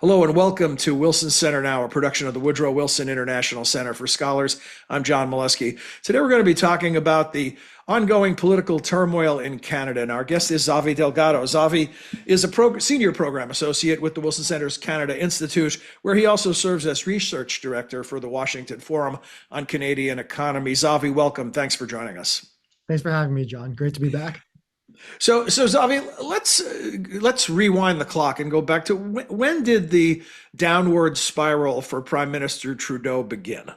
Hello and welcome to Wilson Center Now, a production of the Woodrow Wilson International Center for Scholars. I'm John Molesky. Today we're going to be talking about the ongoing political turmoil in Canada, and our guest is Xavier Delgado. Xavier is a senior program associate with the Wilson Center's Canada Institute, where he also serves as research director for the Washington Forum on Canadian Economy. Xavier, welcome. Thanks for joining us. Thanks for having me, John. Great to be back. So Xavier, let's rewind the clock and go back to when did the downward spiral for Prime Minister Trudeau begin?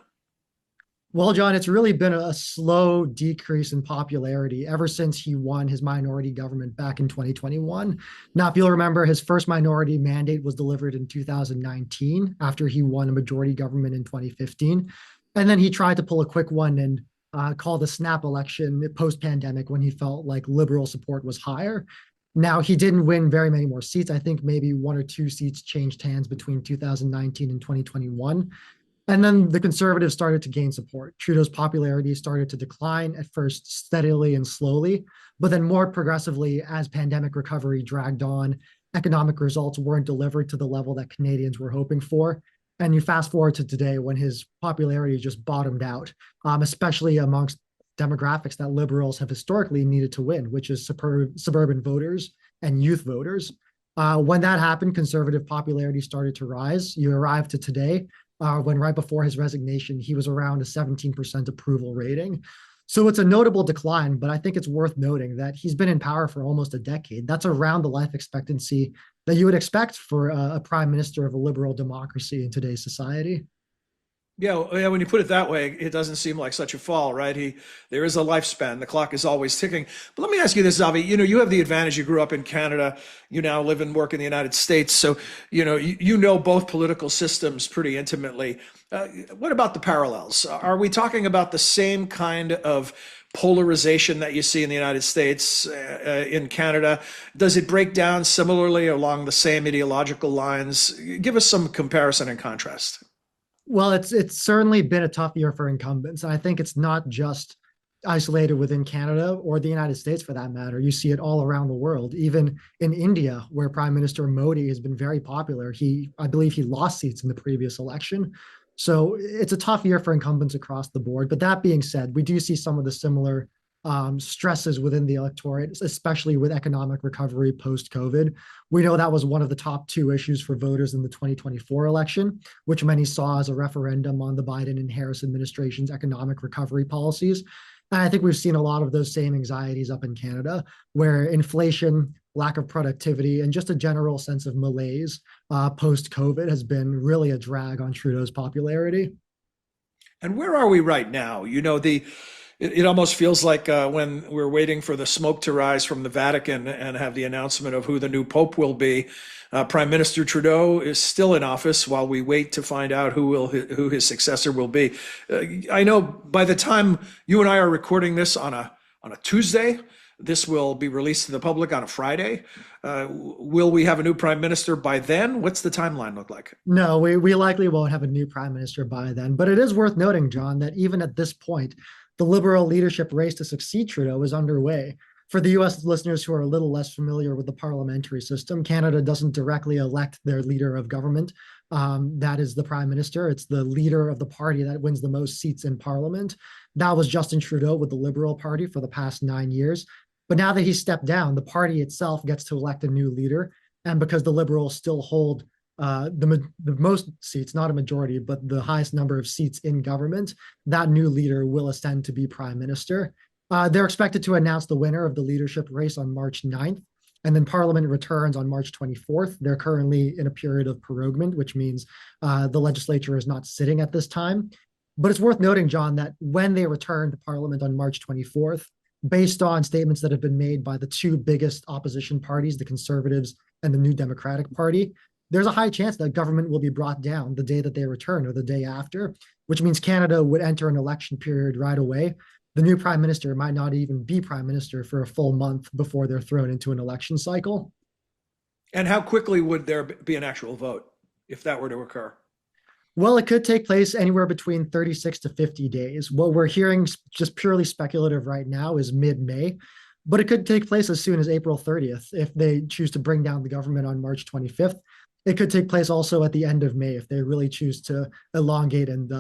Well, John, it's really been a slow decrease in popularity ever since he won his minority government back in 2021. Now, if you'll remember, his first minority mandate was delivered in 2019 after he won a majority government in 2015. And then he tried to pull a quick one and called a snap election post-pandemic when he felt like liberal support was higher. Now, he didn't win very many more seats. I think maybe one or two seats changed hands between 2019 and 2021. And then the Conservatives started to gain support. Trudeau's popularity started to decline, at first steadily and slowly, but then more progressively as pandemic recovery dragged on. Economic results weren't delivered to the level that Canadians were hoping for. And you fast forward to today when his popularity just bottomed out, especially amongst demographics that liberals have historically needed to win, which is suburban voters and youth voters. When that happened, Conservative popularity started to rise. You arrived to today, when right before his resignation, he was around a 17% approval rating. So it's a notable decline, but I think it's worth noting that he's been in power for almost a decade. That's around the life expectancy that you would expect for a prime minister of a liberal democracy in today's society. Yeah, when you put it that way, it doesn't seem like such a fall, right? There is a lifespan. The clock is always ticking. But let me ask you this, Xavier. You have the advantage. You grew up in Canada. You now live and work in the United States. So, you know both political systems pretty intimately. What about the parallels? Are we talking about the same kind of polarization that you see in the United States, in Canada? Does it break down similarly along the same ideological lines? Give us some comparison and contrast. Well, it's certainly been a tough year for incumbents. And I think it's not just isolated within Canada or the United States for that matter. You see it all around the world, even in India, where Prime Minister Modi has been very popular. I believe he lost seats in the previous election. So it's a tough year for incumbents across the board. But that being said, we do see some of the similar stresses within the electorate, especially with economic recovery post-COVID. We know that was one of the top two issues for voters in the 2024 election, which many saw as a referendum on the Biden and Harris administration's economic recovery policies. And I think we've seen a lot of those same anxieties up in Canada, where inflation, lack of productivity, and just a general sense of malaise post-COVID has been really a drag on Trudeau's popularity. And where are we right now? It almost feels like when we're waiting for the smoke to rise from the Vatican and have the announcement of who the new Pope will be. Prime Minister Trudeau is still in office while we wait to find out who his successor will be. I know by the time you and I are recording this on a Tuesday, this will be released to the public on a Friday. Will we have a new prime minister by then? What's the timeline look like? No, we likely won't have a new prime minister by then. But it is worth noting, John, that even at this point, the Liberal leadership race to succeed Trudeau is underway. For the US listeners who are a little less familiar with the parliamentary system, Canada doesn't directly elect their leader of government. That is the prime minister. It's the leader of the party that wins the most seats in parliament. That was Justin Trudeau with the Liberal Party for the past 9 years. But now that he's stepped down, the party itself gets to elect a new leader. And because the Liberals still hold the most seats, not a majority, but the highest number of seats in government, that new leader will ascend to be prime minister. They're expected to announce the winner of the leadership race on March 9th, and then Parliament returns on March 24th. They're currently in a period of proroguement, which means the legislature is not sitting at this time. But it's worth noting, John, that when they return to Parliament on March 24th, based on statements that have been made by the two biggest opposition parties, the Conservatives and the New Democratic Party, there's a high chance that government will be brought down the day that they return or the day after, which means Canada would enter an election period right away. The new prime minister might not even be prime minister for a full month before they're thrown into an election cycle. And how quickly would there be an actual vote if that were to occur? Well, it could take place anywhere between 36 to 50 days. What we're hearing, just purely speculative right now, is mid-May, but it could take place as soon as April 30th if they choose to bring down the government on March 25th. It could take place also at the end of May if they really choose to elongate and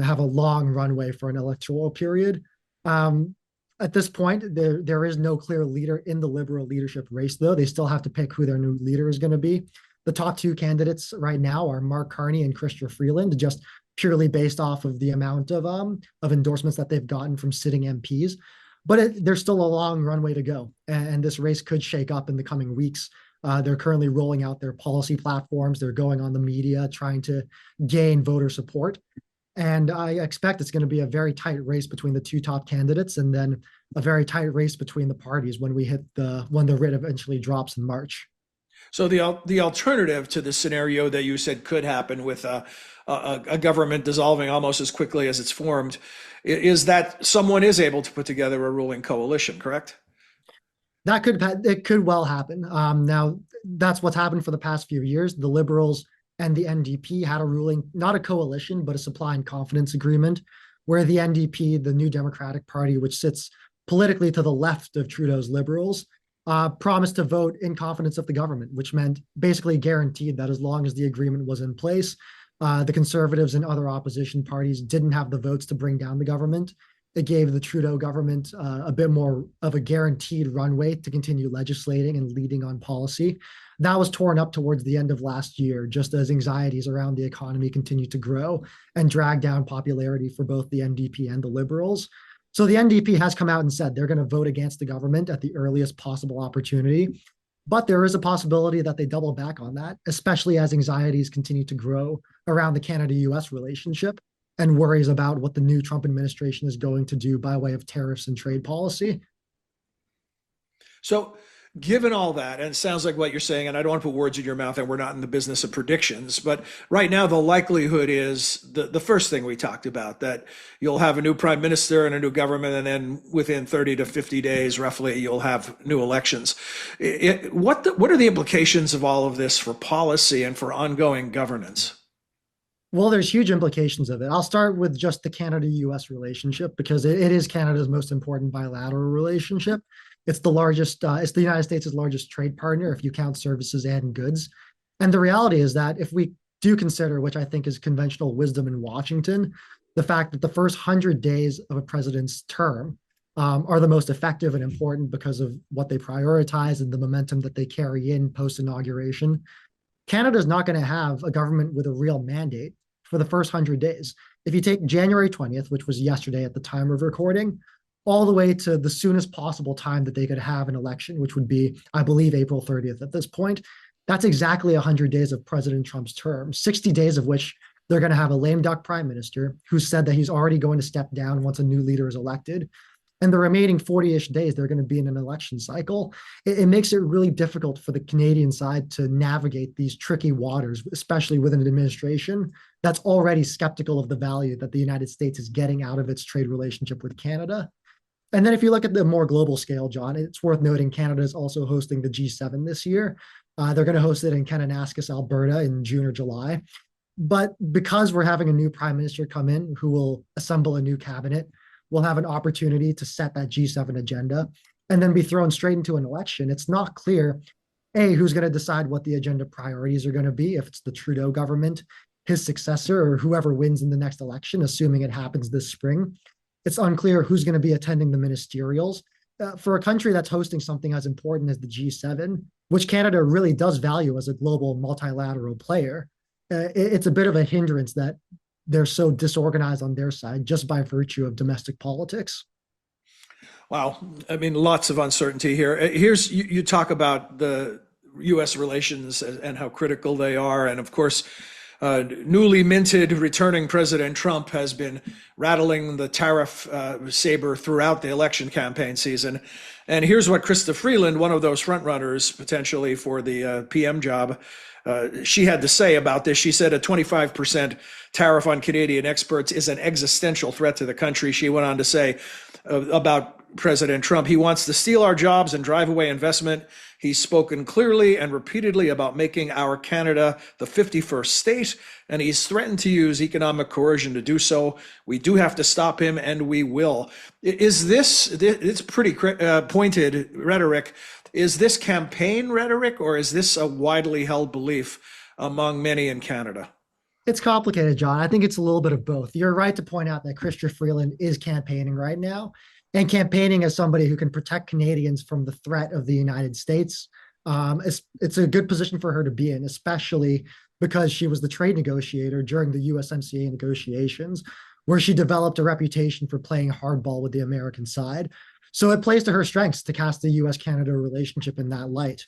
have a long runway for an electoral period. Um, at this point, there is no clear leader in the Liberal leadership race, though. They still have to pick who their new leader is going to be. The top two candidates right now are Mark Carney and Chrystia Freeland, just purely based off of the amount of endorsements that they've gotten from sitting MPs. But there's still a long runway to go, and this race could shake up in the coming weeks. They're currently rolling out their policy platforms. They're going on the media, trying to gain voter support. And I expect it's going to be a very tight race between the two top candidates, and then a very tight race between the parties when the writ eventually drops in March. So the alternative to the scenario that you said could happen with a government dissolving almost as quickly as it's formed is that someone is able to put together a ruling coalition, correct? It could well happen. Now that's what's happened for the past few years. The Liberals and the NDP had a ruling, not a coalition, but a supply and confidence agreement, where the NDP, the New Democratic Party, which sits politically to the left of Trudeau's Liberals, promised to vote in confidence of the government, which meant basically guaranteed that as long as the agreement was in place, the Conservatives and other opposition parties didn't have the votes to bring down the government. It gave the Trudeau government a bit more of a guaranteed runway to continue legislating and leading on policy. That was torn up towards the end of last year, just as anxieties around the economy continued to grow and drag down popularity for both the NDP and the Liberals. So the NDP has come out and said they're going to vote against the government at the earliest possible opportunity. But there is a possibility that they double back on that, especially as anxieties continue to grow around the Canada-US relationship and worries about what the new Trump administration is going to do by way of tariffs and trade policy. So, given all that, and it sounds like what you're saying, and I don't want to put words in your mouth, and we're not in the business of predictions, but right now the likelihood is the first thing we talked about, that you'll have a new prime minister and a new government, and then within 30 to 50 days, roughly, you'll have new elections. What are the implications of all of this for policy and for ongoing governance? Well, there's huge implications of it. I'll start with just the Canada-US relationship because it is Canada's most important bilateral relationship. It's the largest, it's the United States' largest trade partner if you count services and goods. And the reality is that if we do consider, which I think is conventional wisdom in Washington, the fact that the first 100 days of a president's term are the most effective and important because of what they prioritize and the momentum that they carry in post-inauguration, Canada is not going to have a government with a real mandate for the first 100 days. If you take January 20th, which was yesterday at the time of recording, all the way to the soonest possible time that they could have an election, which would be, I believe, April 30th at this point, that's exactly 100 days of President Trump's term, 60 days of which they're going to have a lame duck prime minister who said that he's already going to step down once a new leader is elected. And the remaining 40-ish days, they're going to be in an election cycle. It makes it really difficult for the Canadian side to navigate these tricky waters, especially with an administration that's already skeptical of the value that the United States is getting out of its trade relationship with Canada. And then if you look at the more global scale, John, it's worth noting Canada is also hosting the G7 this year. They're going to host it in Kananaskis, Alberta in June or July. But because we're having a new prime minister come in who will assemble a new cabinet, we'll have an opportunity to set that G7 agenda and then be thrown straight into an election. It's not clear, A, who's going to decide what the agenda priorities are going to be, if it's the Trudeau government, his successor, or whoever wins in the next election, assuming it happens this spring. It's unclear who's going to be attending the ministerials. For a country that's hosting something as important as the G7, which Canada really does value as a global multilateral player, it's a bit of a hindrance that they're so disorganized on their side just by virtue of domestic politics. Wow. I mean, lots of uncertainty here. Here's, you talk about the US relations and how critical they are. And of course, newly minted returning President Trump has been rattling the tariff saber throughout the election campaign season. And here's what Chrystia Freeland, one of those frontrunners potentially for the PM job, she had to say about this. She said a 25% tariff on Canadian exports is an existential threat to the country. She went on to say about President Trump, he wants to steal our jobs and drive away investment. He's spoken clearly and repeatedly about making our Canada the 51st state, and he's threatened to use economic coercion to do so. We do have to stop him, and we will. Is this, it's pretty pointed rhetoric. Is this campaign rhetoric, or is this a widely held belief among many in Canada? It's complicated, John. I think it's a little bit of both. You're right to point out that Chrystia Freeland is campaigning right now, and campaigning as somebody who can protect Canadians from the threat of the United States. It's a good position for her to be in, especially because she was the trade negotiator during the USMCA negotiations, where she developed a reputation for playing hardball with the American side. So it plays to her strengths to cast the US-Canada relationship in that light.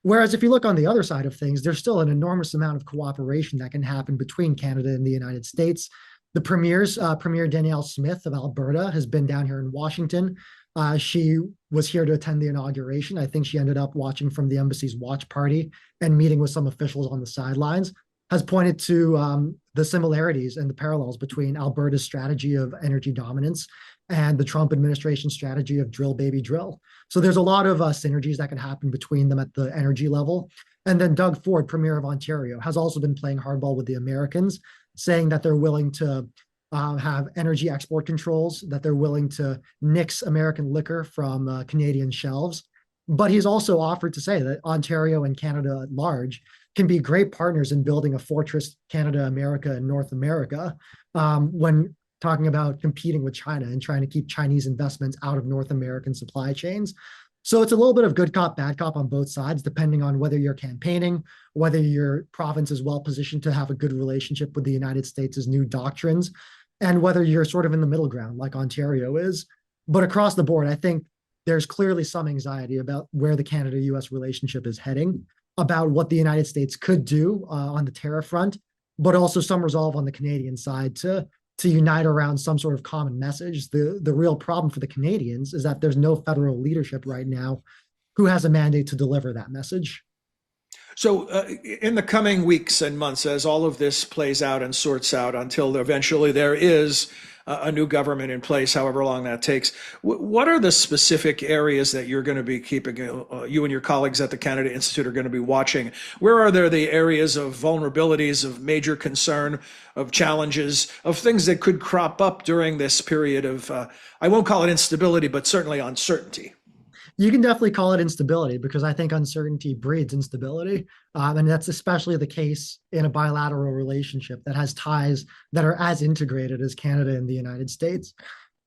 Whereas if you look on the other side of things, there's still an enormous amount of cooperation that can happen between Canada and the United States. The Premier Danielle Smith of Alberta has been down here in Washington. She was here to attend the inauguration. I think she ended up watching from the embassy's watch party and meeting with some officials on the sidelines, has pointed to the similarities and the parallels between Alberta's strategy of energy dominance and the Trump administration strategy of drill, baby, drill. So there's a lot of synergies that can happen between them at the energy level. And then Doug Ford, Premier of Ontario, has also been playing hardball with the Americans, saying that they're willing to have energy export controls, that they're willing to nix American liquor from Canadian shelves. But he's also offered to say that Ontario and Canada at large can be great partners in building a fortress Canada, America, and North America when talking about competing with China and trying to keep Chinese investments out of North American supply chains. So it's a little bit of good cop, bad cop on both sides, depending on whether you're campaigning, whether your province is well positioned to have a good relationship with the United States' new doctrines, and whether you're sort of in the middle ground like Ontario is. But across the board, I think there's clearly some anxiety about where the Canada-US relationship is heading, about what the United States could do on the tariff front, but also some resolve on the Canadian side to unite around some sort of common message. The real problem for the Canadians is that there's no federal leadership right now who has a mandate to deliver that message. So, in the coming weeks and months, as all of this plays out and sorts out until eventually there is a new government in place, however long that takes, what are the specific areas that you're going to be keeping, you and your colleagues at the Canada Institute are going to be watching? Where are there the areas of vulnerabilities, of major concern, of challenges, of things that could crop up during this period of, I won't call it instability, but certainly uncertainty? You can definitely call it instability because I think uncertainty breeds instability. And that's especially the case in a bilateral relationship that has ties that are as integrated as Canada and the United States.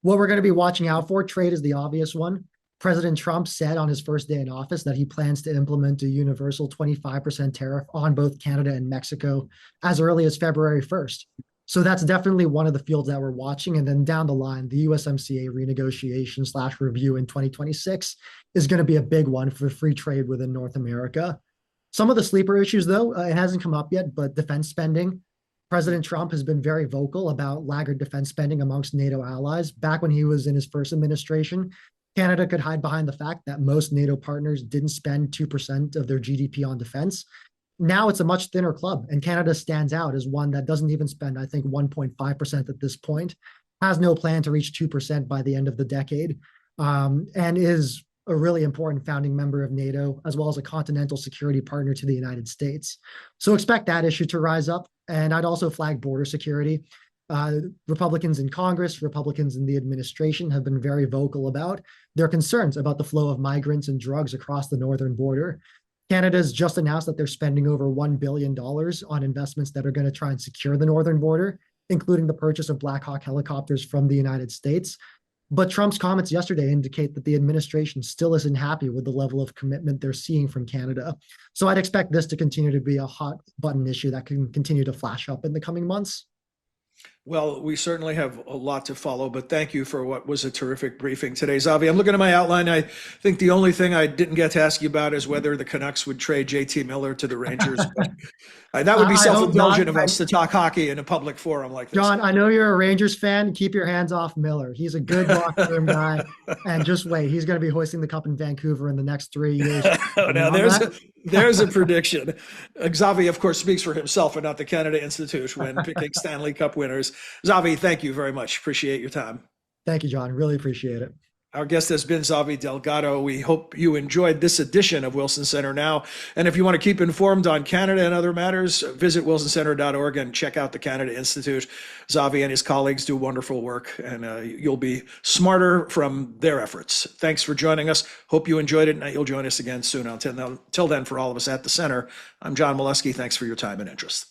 What we're going to be watching out for, trade is the obvious one. President Trump said on his first day in office that he plans to implement a universal 25% tariff on both Canada and Mexico as early as February 1st. So that's definitely one of the fields that we're watching. And then down the line, the USMCA renegotiation / review in 2026 is going to be a big one for free trade within North America. Some of the sleeper issues, though, it hasn't come up yet, but defense spending. President Trump has been very vocal about laggard defense spending amongst NATO allies. Back when he was in his first administration, Canada could hide behind the fact that most NATO partners didn't spend 2% of their GDP on defense. Now it's a much thinner club, and Canada stands out as one that doesn't even spend, I think, 1.5% at this point, has no plan to reach 2% by the end of the decade, and is a really important founding member of NATO, as well as a continental security partner to the United States. So expect that issue to rise up. And I'd also flag border security. Republicans in Congress, Republicans in the administration have been very vocal about their concerns about the flow of migrants and drugs across the northern border. Canada's just announced that they're spending over $1 billion on investments that are going to try and secure the northern border, including the purchase of Black Hawk helicopters from the United States. But Trump's comments yesterday indicate that the administration still isn't happy with the level of commitment they're seeing from Canada. So I'd expect this to continue to be a hot button issue that can continue to flash up in the coming months. Well, we certainly have a lot to follow, but thank you for what was a terrific briefing today, Xavier. I'm looking at my outline. I think the only thing I didn't get to ask you about is whether the Canucks would trade JT Miller to the Rangers. That would be self-indulgent of us to talk hockey in a public forum like this. John, I know you're a Rangers fan. Keep your hands off Miller. He's a good locker room guy. And just wait, he's going to be hoisting the cup in Vancouver in the next 3 years. Now, there's a prediction. Xavier, of course, speaks for himself and not the Canada Institute when picking Stanley Cup winners. Xavier, thank you very much. Appreciate your time. Thank you, John. Really appreciate it. Our guest has been Xavier Delgado. We hope you enjoyed this edition of Wilson Center Now. And if you want to keep informed on Canada and other matters, visit wilsoncenter.org and check out the Canada Institute. Xavier and his colleagues do wonderful work, and you'll be smarter from their efforts. Thanks for joining us. Hope you enjoyed it, and you'll join us again soon. Until then, for all of us at the Center, I'm John Molesky. Thanks for your time and interest.